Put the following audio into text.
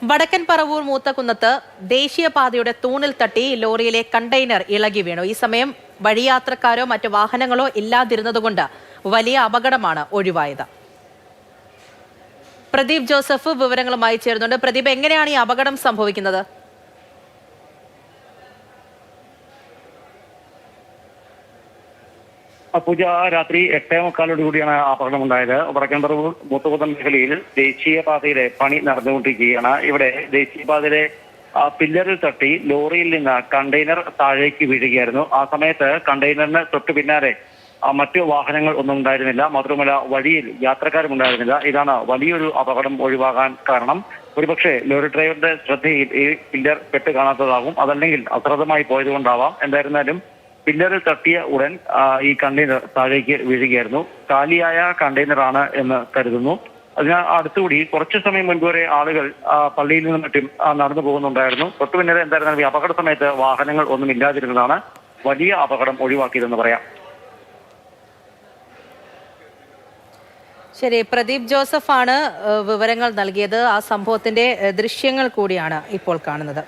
വടക്കൻ പറവൂർ മൂത്തകുന്നത്ത് ദേശീയപാതയുടെ തൂണിൽ തട്ടി ലോറിയിലെ കണ്ടെയ്നർ ഇളകി വീണു. ഈ സമയം വഴിയാത്രക്കാരോ മറ്റു വാഹനങ്ങളോ ഇല്ലാതിരുന്നതുകൊണ്ട് വലിയ അപകടമാണ് ഒഴിവായത്. പ്രദീപ് ജോസഫ് വിവരങ്ങളുമായി ചേരുന്നുണ്ട്. പ്രദീപ്, എങ്ങനെയാണ് ഈ അപകടം സംഭവിക്കുന്നത്? പൂജ രാത്രി 8:45 കൂടിയാണ് അപകടമുണ്ടായത്. വടക്കൻ പറവൂർ മൂത്തകുന്നം മേഖലയിൽ ദേശീയപാതയിലെ പണി നടന്നുകൊണ്ടിരിക്കുകയാണ്. ഇവിടെ ദേശീയപാതയിലെ പില്ലറിൽ തട്ടി ലോറിയിൽ നിന്ന് കണ്ടെയ്നർ താഴേക്ക് വീഴുകയായിരുന്നു. ആ സമയത്ത് കണ്ടെയ്നറിന് തൊട്ടു പിന്നാലെ മറ്റു വാഹനങ്ങൾ ഒന്നും ഉണ്ടായിരുന്നില്ല. മാത്രമല്ല വഴിയിൽ യാത്രക്കാരും ഉണ്ടായിരുന്നില്ല. ഇതാണ് വലിയൊരു അപകടം ഒഴിവാകാൻ കാരണം. ഒരുപക്ഷെ ലോറി ഡ്രൈവറുടെ ശ്രദ്ധയിൽ ഈ പില്ലർ പെട്ട് കാണാത്തതാകും, അതല്ലെങ്കിൽ അശ്രദ്ധമായി പോയതുകൊണ്ടാവാം. എന്തായിരുന്നാലും പില്ലറിൽ തട്ടിയ ഉടൻ ഈ കണ്ടെയ്നർ താഴേക്ക് വീഴുകയായിരുന്നു. കാലിയായ കണ്ടെയ്നറാണ് എന്ന് കരുതുന്നു. അതിനാൽ അടുത്തുകൂടി കുറച്ചു സമയം മുൻപ് വരെ ആളുകൾ പള്ളിയിൽ നിന്നും മറ്റും നടന്നു പോകുന്നുണ്ടായിരുന്നു. തൊട്ടു പിന്നീട് എന്തായിരുന്നാലും ഈ അപകട സമയത്ത് വാഹനങ്ങൾ ഒന്നും ഇല്ലാതിരുന്നതാണ് വലിയ അപകടം ഒഴിവാക്കിയതെന്ന് പറയാം. ശരി, പ്രദീപ് ജോസഫാണ് വിവരങ്ങൾ നൽകിയത്. ആ സംഭവത്തിന്റെ ദൃശ്യങ്ങൾ കൂടിയാണ് ഇപ്പോൾ കാണുന്നത്.